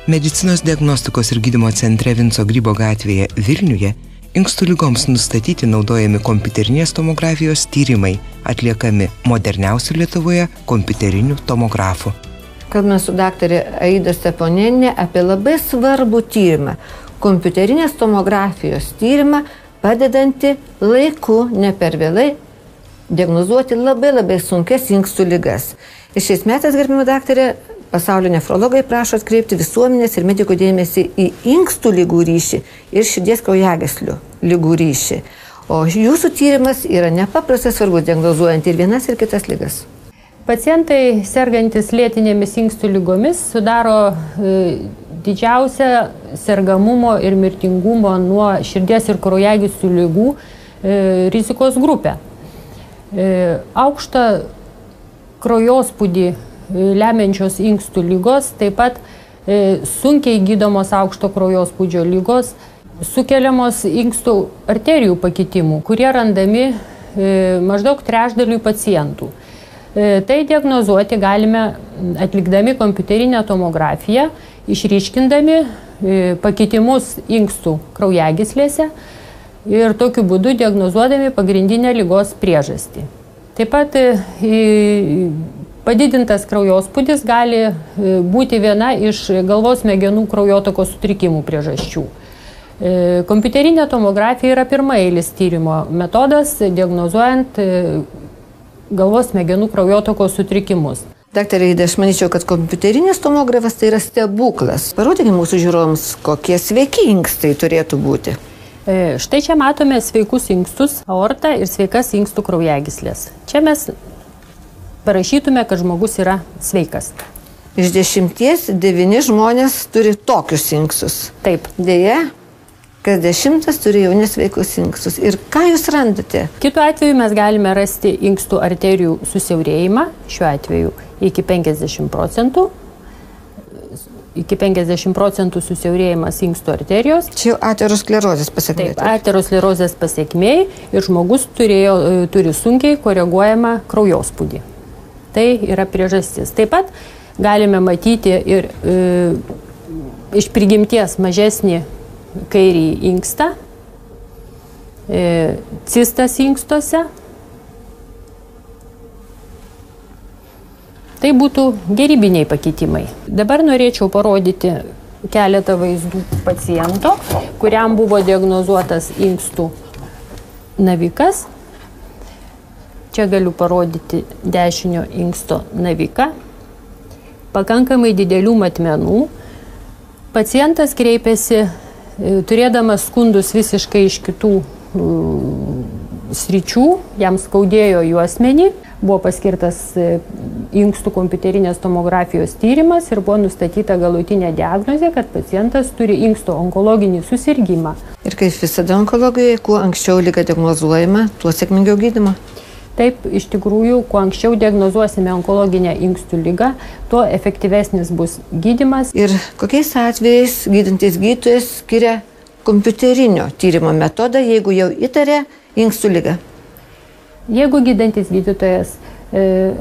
Medicinos diagnostikos ir gydymo centre Vinco Grybo gatvėje Vilniuje inkstų lygoms nustatyti naudojami kompiuterinės tomografijos tyrimai, atliekami moderniausių Lietuvoje kompiuterinių tomografų. Kalbame su daktarė Aida Steponienė apie labai svarbų tyrimą – kompiuterinės tomografijos tyrimą, padedantį laiku, ne per vėlai, diagnozuoti labai sunkias inkstų ligas. Ir šiais metais, gerbima daktarė, pasaulio nefrologai prašo atkreipti visuomenės ir medikų dėmesį į inkstų ligų ryšį ir širdies kraujagyslių ligų ryšį. O jūsų tyrimas yra nepaprastai svarbus diagnozuojant ir vienas ir kitas ligas. Pacientai sergantis lėtinėmis inkstų lygomis sudaro didžiausią sergamumo ir mirtingumo nuo širdies ir kraujagyslių ligų rizikos grupę. Aukštą kraujospūdį lemiančios inkstų lygos, taip pat sunkiai gydomos aukšto kraujospūdžio lygos, sukeliamos inkstų arterijų pakitimų, kurie randami maždaug trečdaliui pacientų. Tai diagnozuoti galime atlikdami kompiuterinę tomografiją, išryškindami pakitimus inkstų kraujagyslėse ir tokiu būdu diagnozuodami pagrindinę ligos priežastį. Taip pat padidintas kraujospūdis gali būti viena iš galvos smegenų kraujotakos sutrikimų priežasčių. Kompiuterinė tomografija yra pirmaeilis tyrimo metodas, diagnozuojant galvos smegenų kraujotakos sutrikimus. Daktarė Aida, aš manyčiau, kad kompiuterinis tomografas tai yra stebuklas. Parodykime mūsų žiūrovams, kokie sveiki inkstai turėtų būti. Štai čia matome sveikus inkstus, aortą ir sveikas inkstų kraujagyslės. Čia mes parašytume, kad žmogus yra sveikas. Iš 10 9 žmonės turi tokius inkstus. Taip. Deja, kas 10 turi jau nesveikus inkstus. Ir ką jūs randate? Kitu atveju mes galime rasti inkstų arterijų susiaurėjimą, šiuo atveju iki 50%. Iki 50% susiaurėjimas inkstų arterijos. Čia jau aterosklerozės pasekmė. Taip, aterosklerozės pasekmė ir žmogus turi sunkiai koreguojamą kraujospūdį. Tai yra priežastis. Taip pat galime matyti ir iš prigimties mažesnį kairį inkstą, cistas inkstuose. Tai būtų gerybiniai pakitimai. Dabar norėčiau parodyti keletą vaizdų paciento, kuriam buvo diagnozuotas inkstų navikas. Čia galiu parodyti dešinio inksto naviką. Pakankamai didelių matmenų. Pacientas kreipėsi, turėdamas skundus visiškai iš kitų sričių, jam skaudėjo juosmenį, buvo paskirtas inkstų kompiuterinės tomografijos tyrimas ir buvo nustatyta galutinė diagnozė, kad pacientas turi inkstų onkologinį susirgimą. Ir kaip visada onkologijoje, kuo anksčiau liga diagnozuojama, tuo sėkmingiau gydoma. Taip, iš tikrųjų, kuo anksčiau diagnozuosime onkologinę inkstų ligą, tuo efektyvesnis bus gydymas. Ir kokiais atvejais gydantis gydytojas skiria kompiuterinio tyrimo metodą, jeigu jau įtarė inkstų ligą? Jeigu gydantis gydytojas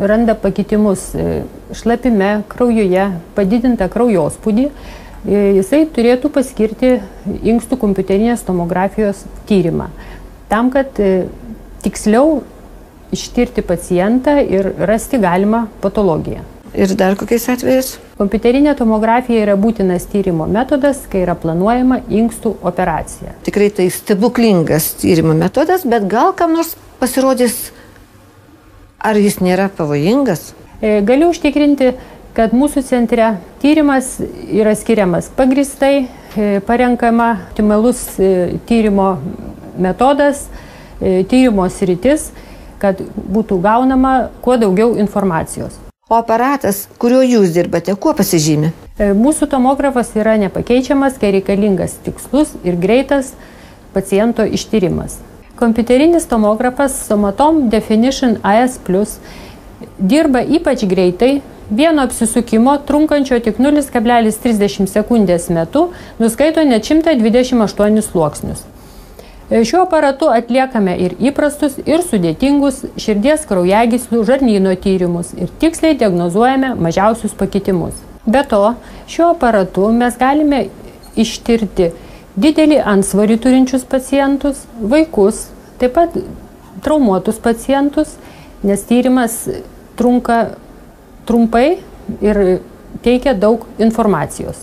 randa pakitimus šlapime, kraujuje, padidintą kraujospūdį, jisai turėtų paskirti inkstų kompiuterinės tomografijos tyrimą, tam, kad tiksliau ištirti pacientą ir rasti galimą patologiją. Ir dar kokiais atvejais? Kompiuterinė tomografija yra būtinas tyrimo metodas, kai yra planuojama inkstų operacija. Tikrai tai stebuklingas tyrimo metodas, bet gal kam nors pasirodys, ar jis nėra pavojingas? Galiu užtikrinti, kad mūsų centre tyrimas yra skiriamas pagrįstai, parenkama optimalus tyrimo metodas, tyrimo sritis, kad būtų gaunama kuo daugiau informacijos. O aparatas, kuriuo jūs dirbate, kuo pasižymi? Mūsų tomografas yra nepakeičiamas, kai reikalingas tikslus ir greitas paciento ištyrimas. Kompiuterinis tomografas Somatom Definition AS+ dirba ypač greitai, vieno apsisukimo trunkančio tik 0,30 sekundės metu nuskaito net 128 sluoksnius. Šiuo aparatu atliekame ir įprastus, ir sudėtingus širdies kraujagyslių žarnyno tyrimus ir tiksliai diagnozuojame mažiausius pakitimus. Be to, šiuo aparatu mes galime ištirti didelį antsvorį turinčius pacientus, vaikus, taip pat traumuotus pacientus, nes tyrimas trunka trumpai ir teikia daug informacijos.